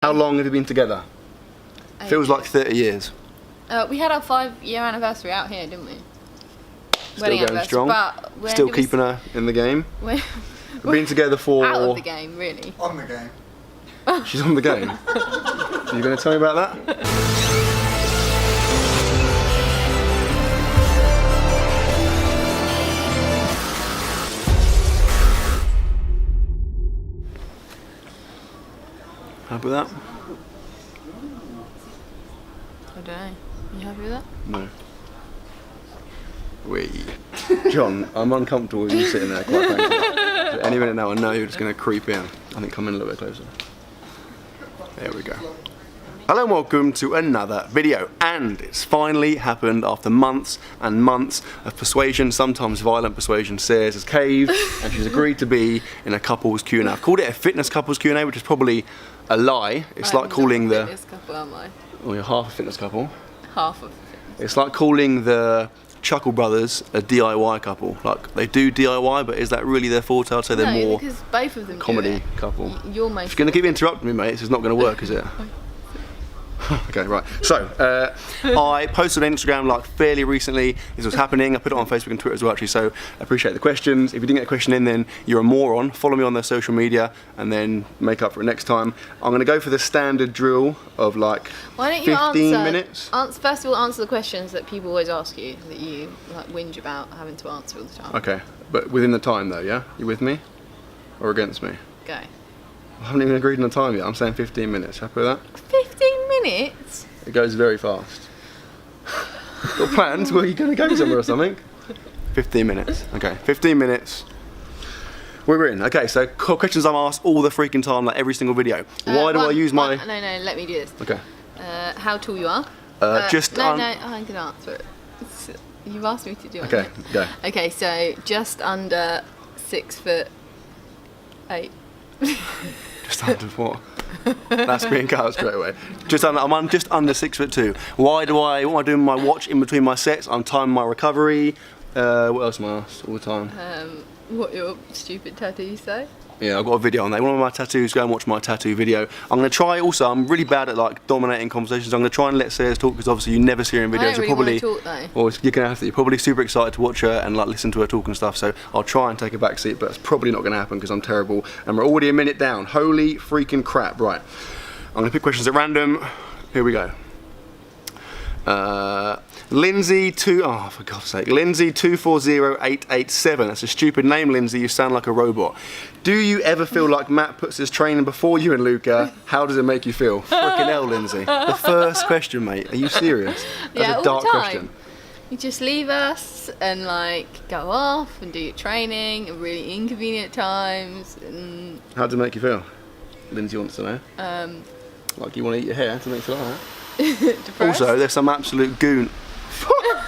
How long have you been together? Feels like 30 years. We had our 5-year anniversary out here, didn't we? Still going strong. Still keeping her in the game. We've been together for... Out of the game, really. On the game. She's on the game. Are you going to tell me about that? Happy with that? I don't know. You happy with that? No. John, I'm uncomfortable with you sitting there, quite frankly. So any minute now I know you're just going to creep in. I think come in a little bit closer. There we go. Hello and welcome to another video, and it's finally happened after months and months of persuasion, sometimes violent persuasion. Sairs has caved and she's agreed to be in a couples Q&A. I've called it a fitness couples Q&A, which is probably a lie. It's like calling the... fitness couple, am I? Well, you're half a fitness couple. Half of a fitness. It's like calling the Chuckle Brothers a DIY couple. Like, they do DIY, but is that really their forte? I'd say they're more because both of them comedy couple. You're most... If you're going to keep interrupting me, mate, this is not going to work, is it? Okay, right. So, I posted on Instagram like fairly recently. This was happening. I put it on Facebook and Twitter as well, actually. So, I appreciate the questions. If you didn't get a question in, then you're a moron. Follow me on their social media and then make up for it next time. I'm going to go for the standard drill of like 15 minutes. First of all, answer the questions that people always ask you, that you like whinge about having to answer all the time. Okay, but within the time though, yeah? You with me? Or against me? Go. I haven't even agreed on the time yet. I'm saying 15 minutes. Happy with that? 15 minutes? It goes very fast. Got plans? Were you going to go somewhere or something? 15 minutes. Okay, 15 minutes. We're in. Okay, so questions I'm asked all the freaking time, like every single video. Why do I use my... No, let me do this. Okay. How tall you are? Just... No, I'm going to answer it. You've asked me to do it. Okay, go. Okay, so just under 6'8". Just under what? That's being cut straight away. I'm just under 6'2". What am I doing with my watch in between my sets? I'm timing my recovery. What else am I asked all the time? What your stupid tattoos say? Yeah, I've got a video on that. One of my tattoos, go and watch my tattoo video. I'm going to try also, I'm really bad at like dominating conversations. I'm going to try and let Sairs talk because obviously you never see her in videos. I don't really want to talk though. Well, you're going to have to. You're probably super excited to watch her and like listen to her talk and stuff. So I'll try and take a back seat, but it's probably not going to happen because I'm terrible. And we're already a minute down. Holy freaking crap. Right. I'm going to pick questions at random. Here we go. Lindsay for God's sake, Lindsay 240887. That's a stupid name, Lindsay. You sound like a robot. Do you ever feel like Matt puts his training before you and Luca? How does it make you feel? Frickin' hell, Lindsay. The first question, mate. Are you serious? That's a dark question. You just leave us and like go off and do your training at really inconvenient times. And how does it make you feel? Lindsay wants to know. Like you want to eat your hair to make you feel like that? Also, there's some absolute goon.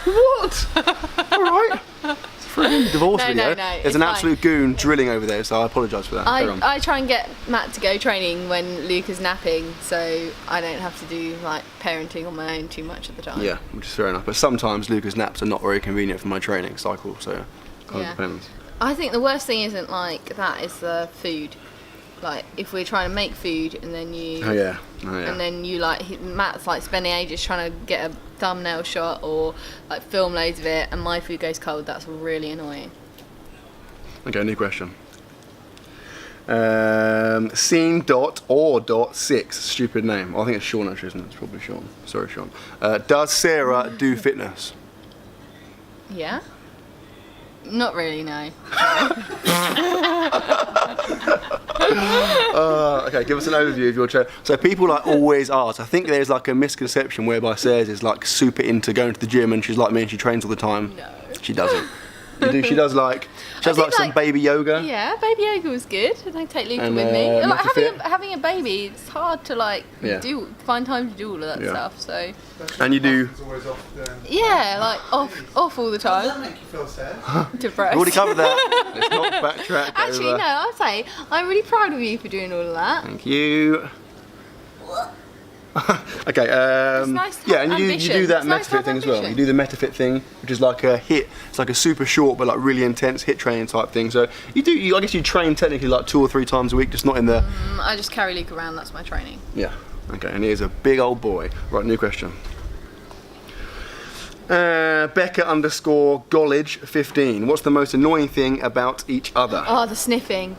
What? Alright. It's a freaking divorce video. There's an absolute goon drilling over there, so I apologise for that. I try and get Matt to go training when Luca's napping, so I don't have to do like parenting on my own too much at the time. Yeah, which is fair enough. But sometimes Luca's naps are not very convenient for my training cycle, so it kind of depends. I think the worst thing isn't like that, is the food. Like if we're trying to make food and then you and then you like Matt's like spending ages trying to get a thumbnail shot or like film loads of it and my food goes cold, that's really annoying. Okay, new question. Scene.or.6, stupid name. I think it's Sean actually, isn't it? It's probably Sean. Sorry, Sean. Does Sarah do fitness? Yeah. Not really, no. Okay, give us an overview of your training. So people like always ask. I think there's like a misconception whereby Sairs is like super into going to the gym and she's like me and she trains all the time. No. She doesn't. She does like some baby yoga. Yeah, baby yoga was good. I take Luca with me. Like having a baby, it's hard to like find time to do all of that stuff. So. And you do. Yeah, like off all the time. Does that make you feel sad? Depressed. We've already covered that. Let's not backtrack. Actually, no. I'll say I'm really proud of you for doing all of that. Thank you. Okay, nice and you do that Mettafit thing as well. You do the Mettafit thing, which is like a HIIT. It's like a super short but like really intense HIIT training type thing. So I guess you train technically like 2 or 3 times a week, just not in the... I just carry Luke around, that's my training. Yeah, Okay, and here's a big old boy. Right, new question. Becca_Gollage15. What's the most annoying thing about each other? Oh, the sniffing.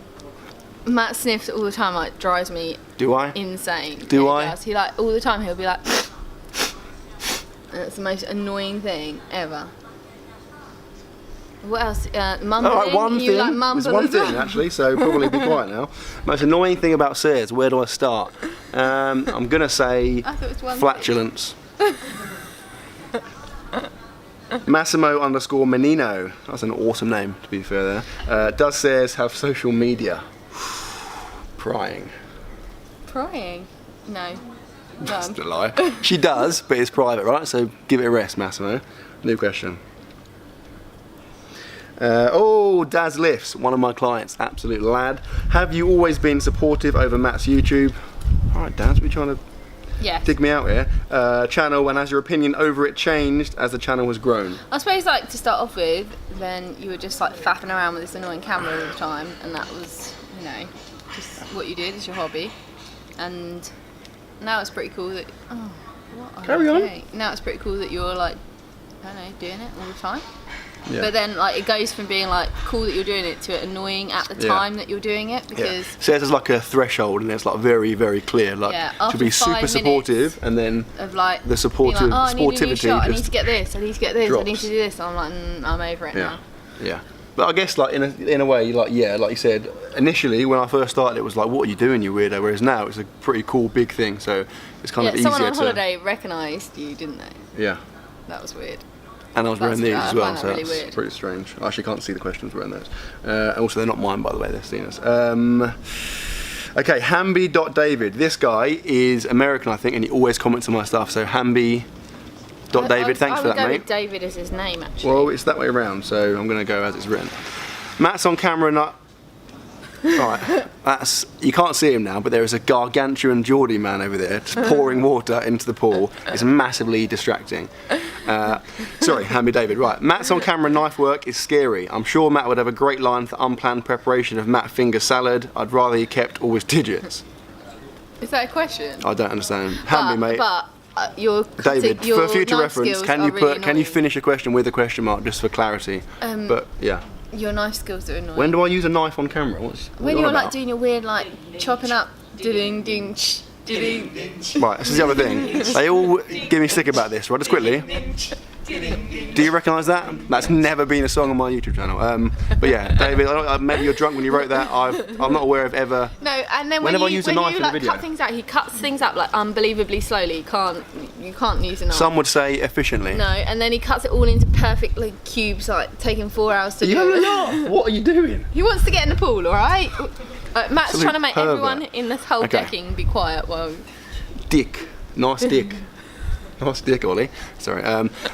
Matt sniffs all the time, like drives me Do I? insane. Do Yeah, I? He does. He like all the time he'll be like and it's the most annoying thing ever. What else? Mumbling. Alright, one you thing. like mumble There's one as well? thing actually, so probably be quiet now. Most annoying thing about Sairs, where do I start? I'm gonna say I thought it was one flatulence. Massimo_Menino. That's an awesome name, to be fair there. Does Sairs have social media? Prying. Prying? No. That's a lie. She does, but it's private, right? So give it a rest, Massimo. New question. Daz Lifts, one of my clients, absolute lad. Have you always been supportive over Matt's YouTube? Alright, Daz, we're trying to dig me out here. Channel, and has your opinion over it changed as the channel has grown? I suppose, like, to start off with, then you were just like faffing around with this annoying camera all the time, and that was, you know, just what you did, it's your hobby. And now it's pretty cool that. Oh, what? Carry on. Now it's pretty cool that you're like, I don't know, doing it all the time. Yeah. But then, like, it goes from being like cool that you're doing it to annoying at the time that you're doing it, because Sairs there's like a threshold, and it's like very, very clear. Like to be super supportive, and then of like the supportive like, oh, I need a new sportivity. shot, I need to get this. I need to get this. drops. I need to do this. I'm like, I'm over it now. Yeah. But I guess like in a way, like like you said, initially when I first started, it was like, what are you doing, you weirdo? Whereas now it's a pretty cool big thing, so it's kind of easier someone on to. holiday recognised you, didn't they? Yeah. That was weird. And I was wearing these as well, find that so really that's weird. pretty strange. I actually can't see the questions wearing those. Also, they're not mine, by the way, they're Stina's. Okay, Hamby.David. This guy is American, I think, and he always comments on my stuff. So Hamby.David, thanks for that, I would go mate. with David as his name, actually. Well, it's that way around, so I'm going to go as it's written. Matt's on camera, not. Right, you can't see him now, but there is a gargantuan Geordie man over there just pouring water into the pool. It's massively distracting. Sorry, Hamby David. Right, Matt's on camera knife work is scary. I'm sure Matt would have a great line for unplanned preparation of Matt finger salad. I'd rather he kept all his digits. Is that a question? I don't understand. Hamby, mate. But your David, your for future knife reference, skills can you are really can you annoying. finish a question with a question mark just for clarity? But yeah. Your knife skills are annoying. When do I use a knife on camera? When you're like doing your weird like chopping up, ding ding ding. Right, this is the other thing. They all give me stick about this, right? Just quickly. Do you recognise that? That's never been a song on my YouTube channel. But yeah, David, maybe you're drunk when you wrote that. I'm not aware of ever. No, and then Whenever I use a knife in a like, video. cut things out, he cuts things up like unbelievably slowly. You can't use a knife. Some would say efficiently. No, and then he cuts it all into perfect like cubes, like taking 4 hours to do. You laugh. What are you doing? He wants to get in the pool, all right? Matt's Absolute trying to make pervert. everyone in this whole Okay. decking be quiet while. Dick. Nice dick. Nice dick, Ollie. Sorry.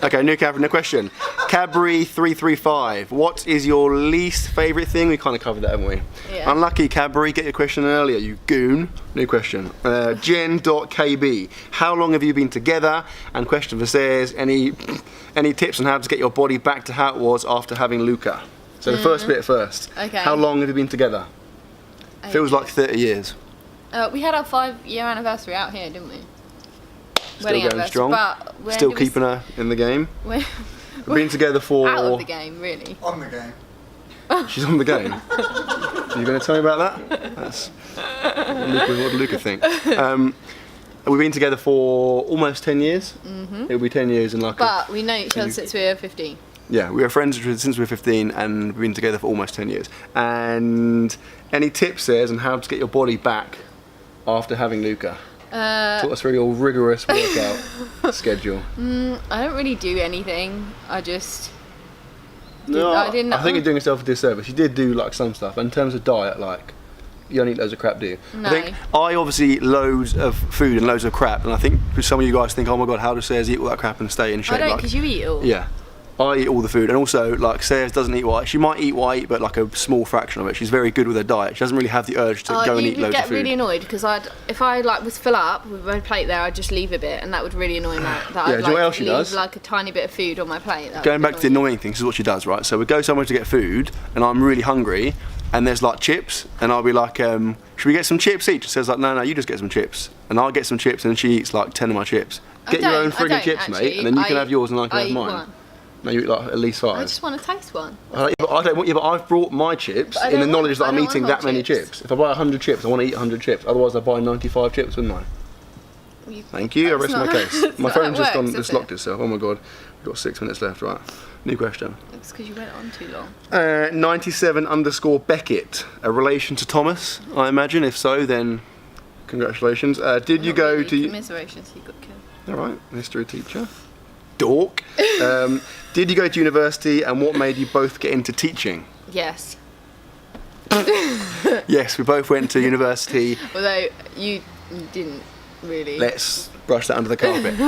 Okay, new question. Cabri335. What is your least favourite thing? We kind of covered that, haven't we? Yeah. Unlucky, Cabri. Get your question earlier, you goon. New question. Jen.kb. How long have you been together? And question for Sairs. Any tips on how to get your body back to how it was after having Luca? So the first bit first. Okay. How long have you been together? Feels like 30 years. We had our 5-year anniversary out here, didn't we? Still going strong. But Still keeping her in the game. We've been together for. Out of the game, really. On the game. She's on the game. Are you going to tell me about that? That's what did Luca think? We've been together for almost 10 years. It'll be 10 years in like. But we know each other since we were 15. Yeah, we were friends since we were 15, and we've been together for almost 10 years. And any tips, Sairs, on how to get your body back after having Luca? Talk us through your rigorous workout schedule. I don't really do anything. I just. I think you're doing yourself a disservice. You did do like some stuff. In terms of diet, like you don't eat loads of crap, do you? No. I think I obviously eat loads of food and loads of crap, and I think some of you guys think, oh my god, how does Sairs eat all that crap and stay in shape? I don't, because you eat it all. Yeah. I eat all the food, and also like Sairs doesn't eat what she might eat what I eat, but like a small fraction of it. She's very good with her diet. She doesn't really have the urge to go and eat loads of food. You get really annoyed because if I like was full up with my plate there, I'd just leave a bit, and that would really annoy me. That Yeah, I'd, do you know what else she leave does? like a tiny bit of food on my plate. That Going would back to the annoy me. annoying thing, this is what she does, right? So we go somewhere to get food, and I'm really hungry, and there's like chips, and I'll be like, should we get some chips each? She says like, no, you just get some chips, and I'll get some chips, and she eats like 10 of my chips. Get your own friggin' chips, actually, mate, and then you can have yours and I can have mine. One. No, you eat like at least 5. I just want to taste one. I don't want you, but I've brought my chips in the knowledge that I'm eating that many chips. If I buy 100 chips, I want to eat 100 chips. Otherwise, I buy 95 chips, wouldn't I? Thank you. I rest my case. My phone just it's locked itself. Oh my god, we've got 6 minutes left. Right. New question. It's because you went on too long. 97_Beckett. A relation to Thomas, I imagine. If so, then congratulations. Did you go to? Commiserations. He got killed. All right, history teacher. Dork. Did you go to university, and what made you both get into teaching? Yes. Yes, we both went to university. Although you didn't really. Let's brush that under the carpet.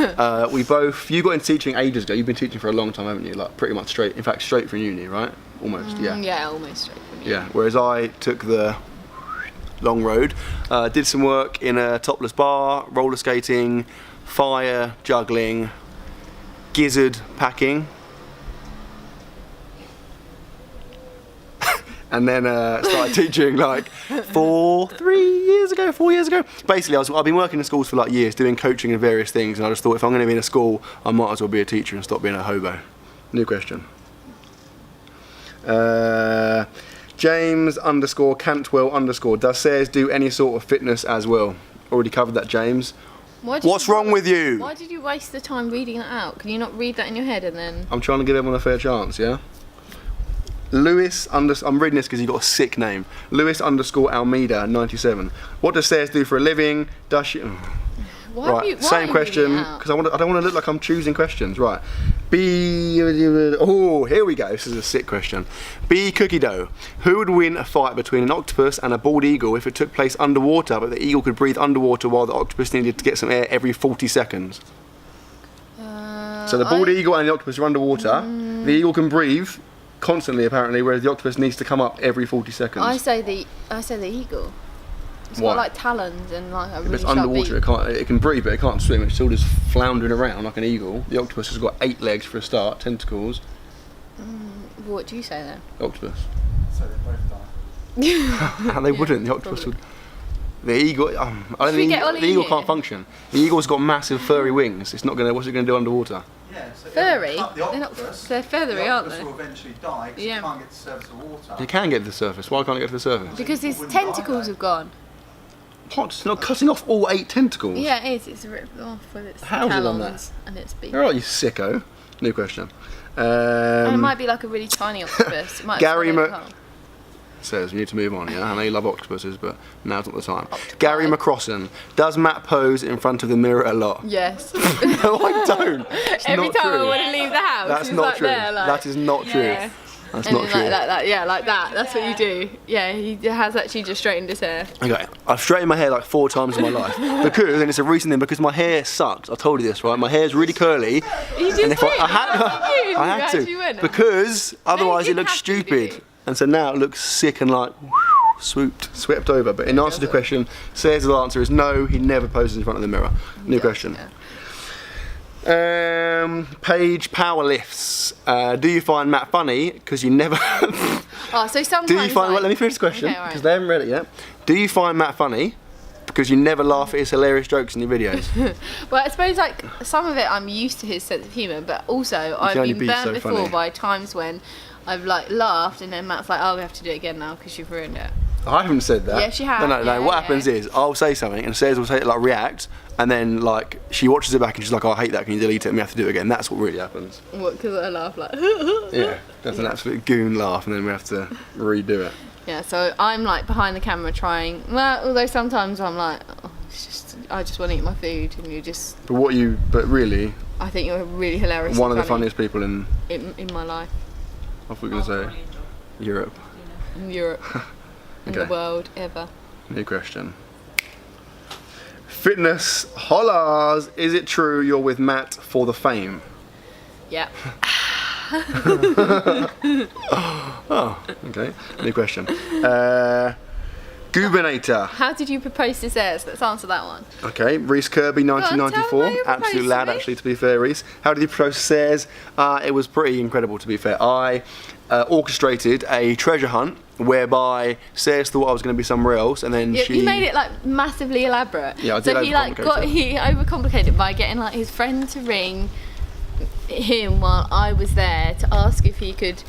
You got into teaching ages ago. You've been teaching for a long time, haven't you? Like pretty much straight. In fact, straight from uni, right? Almost. Yeah. Yeah, almost straight from uni. Yeah. Whereas I took the long road. Did some work in a topless bar, roller skating, fire, juggling, gizzard packing, and then started teaching like 4 years ago. Basically, I've been working in schools for like years, doing coaching and various things, and I just thought if I'm going to be in a school, I might as well be a teacher and stop being a hobo. New question. James_Cantwell_ does Sairs do any sort of fitness as well? Already covered that, James. What's wrong with you? Why did you waste the time reading that out? Can you not read that in your head and then? I'm trying to give everyone a fair chance, yeah? I'm reading this because you've got a sick name. Lewis_Almeida 97. What does Sairs do for a living? Does she? Why same question, because I don't want to look like I'm choosing questions. Right. Oh, here we go. This is a sick question. B Cookie Dough. Who would win a fight between an octopus and a bald eagle if it took place underwater, but the eagle could breathe underwater while the octopus needed to get some air every 40 seconds? So the bald eagle and the octopus are underwater. The eagle can breathe constantly, apparently, whereas the octopus needs to come up every 40 seconds. I say the eagle. It's got like talons and like a really it's underwater, beak. it can breathe, but it can't swim. It's still just floundering around like an eagle. The octopus has got 8 legs for a start, tentacles. What do you say then? Octopus. So they both die. They wouldn't. The octopus would. The eagle. I don't think the eagle can't function. The eagle's got massive furry wings. It's not gonna. What's it gonna do underwater? Yeah, so furry? They're feathery, aren't they? The octopus will eventually die because it can't get to the surface of water. It can get to the surface. Why can't it get to the surface? Because his tentacles have gone. What? It's not cutting off all 8 tentacles? Yeah, it is. It's ripped off with its How's it on that? talons and its beak. Alright, you sicko. New question. And it might be like a really tiny octopus. It might Gary have Says we need to move on, yeah? I know you love octopuses, but now's not the time. Gary McCrossan. Does Matt pose in front of the mirror a lot? Yes. No, I don't. It's Every not time true. I want to leave the house, That's he's not like true. there, like, that is not true. Yeah. That's and not true. Like that, yeah, like that. That's what you do. Yeah, he has actually just straightened his hair. Okay, I've straightened my hair like 4 times in my life because, and it's a recent thing, because my hair sucks. I told you this, right? My hair's really curly. You just and if I had to, because otherwise it looks stupid. And so now it looks sick and like swept over. But in answer to the question, Sairs' answer is no. He never poses in front of the mirror. New question. Yeah. Paige Powerlifts. Do you find Matt funny? Because you never. Oh, so sometimes. Do you find? Let me finish the question because they haven't read it yet. Do you find Matt funny? Because you never laugh at his hilarious jokes in your videos. Well, I suppose like some of it I'm used to his sense of humour, but also I've been burnt before by times when I've like laughed and then Matt's like, "Oh, we have to do it again now because you've ruined it." I haven't said that. Yes, you have. No. Yeah, what happens is I'll say something and Sairs will say like react, and then like she watches it back and she's like, "Oh, I hate that. Can you delete it?" And we have to do it again. That's what really happens. What? Because I laugh like. Yeah, that's an absolute goon laugh, and then we have to redo it. Yeah, so I'm like behind the camera trying. Well, although sometimes I'm like, oh, I just want to eat my food, and you just. But really. I think you're really hilarious. One of the funniest people in my life. I thought you were going to say Europe. In Europe. In the world, ever. New question. Fitness hollers. Is it true you're with Matt for the fame? Yep. Oh, okay. New question. Gubernator. How did you propose to Sairs? Let's answer that one. Okay, Reese Kirby, 1994. Absolute lad, actually, to be fair, Reese. How did you propose to Sairs? It was pretty incredible, to be fair. I orchestrated a treasure hunt whereby Sairs thought I was going to be somewhere else, and then You made it like massively elaborate. Yeah, I did. So he overcomplicated it by getting like his friend to ring him while I was there to ask if he could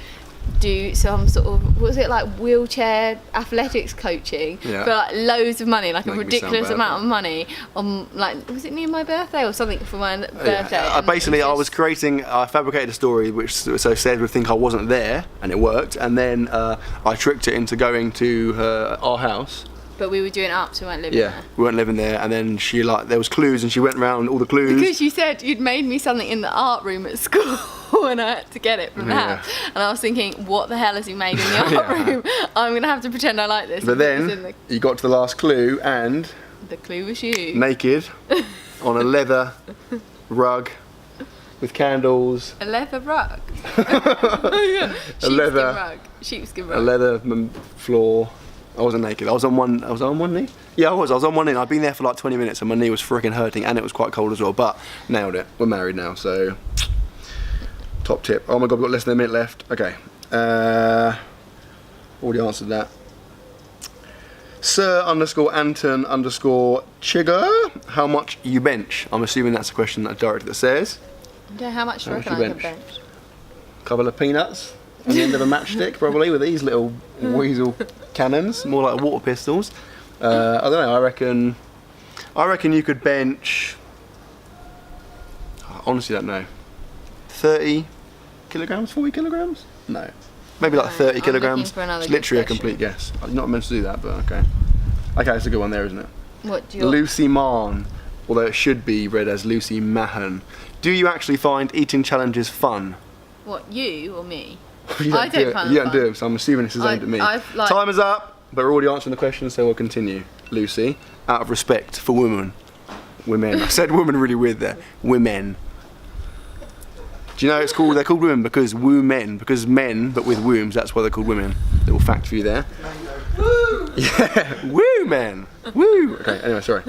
do some sort of, was it like wheelchair athletics coaching for like loads of money, like a ridiculous amount of money on, like, was it near my birthday or something for my birthday? Basically, I fabricated a story which so Sairs would think I wasn't there, and it worked, and then I tricked it into going to our house. But we were doing it up, so we weren't living there. We weren't living there, and then she there was clues, and she went around all the clues. Because you said you'd made me something in the art room at school, and I had to get it from the house. And I was thinking, what the hell has he made in the art room? I'm gonna have to pretend I like this. But then you got to the last clue, and the clue was you naked on a leather rug with candles. A leather rug. Sheepskin rug. A leather floor. I wasn't naked. I was on one knee. Yeah, I was on one knee. I'd been there for like 20 minutes, and my knee was freaking hurting, and it was quite cold as well. But nailed it. We're married now, so top tip. Oh my god, we've got less than a minute left. Okay. Already answered that. Sir_Anton_Chigger. How much you bench? I'm assuming that's a question that directed at Sairs. Yeah, how much do you reckon I can bench? A couple of peanuts on the end of a matchstick, probably, with these little weasel cannons, more like water pistols. I don't know. I reckon you could bench. I honestly don't know. 30 kilograms, 40 kilograms? No, maybe like 30 kilograms. It's literally a complete guess. I'm not meant to do that, but okay. Okay, it's a good one there, isn't it? What do you? Lucy Mahon, although it should be read as Lucy Mahon. Do you actually find eating challenges fun? What, you or me? I don't find them. You don't do them, so I'm assuming this is aimed at me. Time is up, but we're already answering the question, so we'll continue. Lucy, out of respect for women. I said women really weird there. Women. Do you know it's called? They're called women because men, but with wombs. That's why they're called women. Little fact for you there. Woo! Yeah, woo men. Woo. Okay. Anyway, sorry.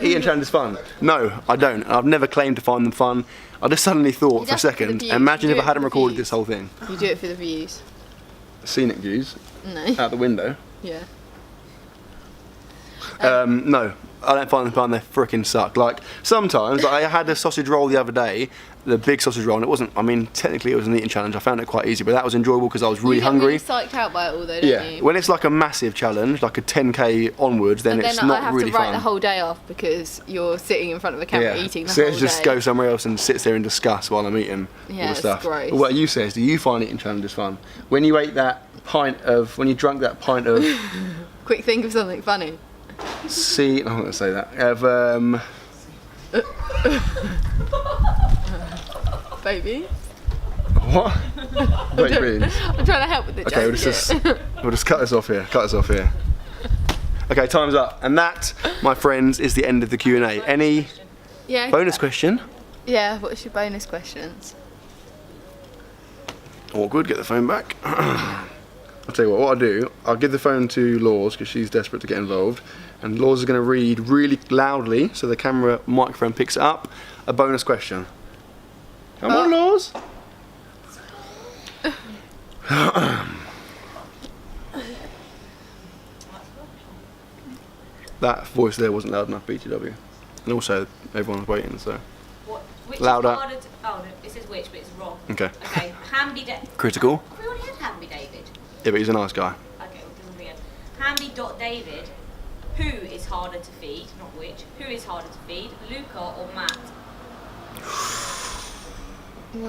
Eating challenge is fun. No, I don't. I've never claimed to find them fun. I just suddenly thought for a second. Imagine if I hadn't recorded this whole thing. You do it for the views. Scenic views. No. Out the window. Yeah. No, I don't find them fun. They frickin' suck. Like sometimes, I had a sausage roll the other day, the big sausage roll, and it wasn't. I mean, technically it was an eating challenge. I found it quite easy, but that was enjoyable because I was really hungry. You get really psyched out by it all, though, don't you? When it's like a massive challenge, like a 10k onwards, then it's not really fun. I have to write the whole day off because you're sitting in front of a camera eating the whole day. So just go somewhere else and sits there and discuss while I'm eating all the stuff. Gross. What you says? Do you find eating challenges fun? When you ate that when you drank that pint of. Quick, think of something funny. I'm not gonna say that. Baby. What? Baked beans. I'm trying to help with the joke. Okay, we'll just cut this off here. Okay, time's up, and that, my friends, is the end of the Q&A. Any bonus question? Yeah. What's your bonus questions? Awkward. Get the phone back. I'll tell you what I'll do. I'll give the phone to Laws because she's desperate to get involved, and Laws is going to read really loudly so the camera microphone picks it up a bonus question. Come on, Laws. That voice there wasn't loud enough, BTW, and also everyone's waiting. So which louder. Is harder to, oh, no, it says which, but it's wrong. Okay. Okay. Hamby Critical. We already had Hamby David. Yeah, but he's a nice guy. Okay, we'll do them again. Hamby.David. Who is harder to feed? Not which. Who is harder to feed? Luca or Matt?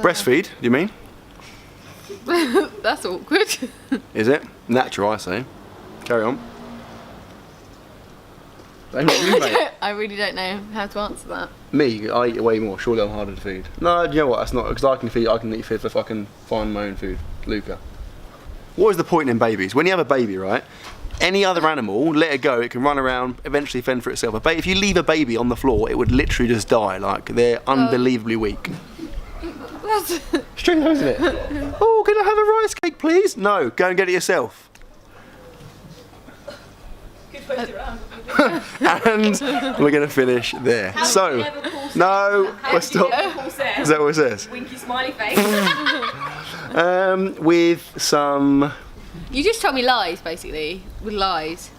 Breastfeed, do you mean? That's awkward. Is it? Natural, I say. Carry on. I really don't know how to answer that. Me, I eat way more. Surely I'm harder to feed. No, you know what? That's not because I can eat food if I can find my own food. Luca. What is the point in babies? When you have a baby, right? Any other animal, let it go. It can run around, eventually fend for itself. If you leave a baby on the floor, it would literally just die. Like they're unbelievably weak. That's String, isn't it? Oh, can I have a rice cake, please? No, go and get it yourself. Good way to run. And we're going to finish there. We're stop. Is that what it says? Winky smiley face. With some... You just told me lies, basically. With lies.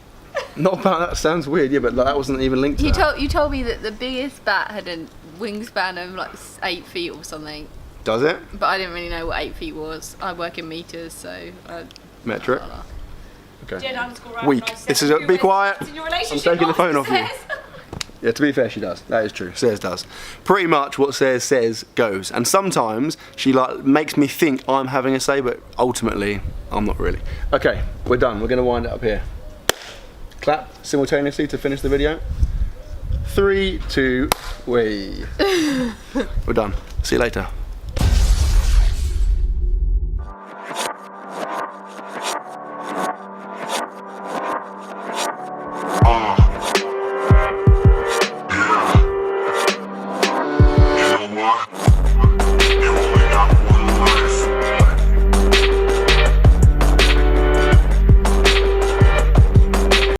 Not about that. Sounds weird, yeah, but like, that wasn't even linked to that. You told me that the biggest bat had a wingspan of like 8 feet or something. Does it? But I didn't really know what 8 feet was. I work in meters, so... Metric? Okay. Jed_Ryan Weak. This is a... Be quiet. I'm taking the phone off you. Says. Yeah, to be fair, she does. That is true. Sairs does. Pretty much what Sairs says goes. And sometimes she like makes me think I'm having a say, but ultimately I'm not really. Okay, we're done. We're going to wind it up here. Clap simultaneously to finish the video. 3, 2, we. We're done. See you later.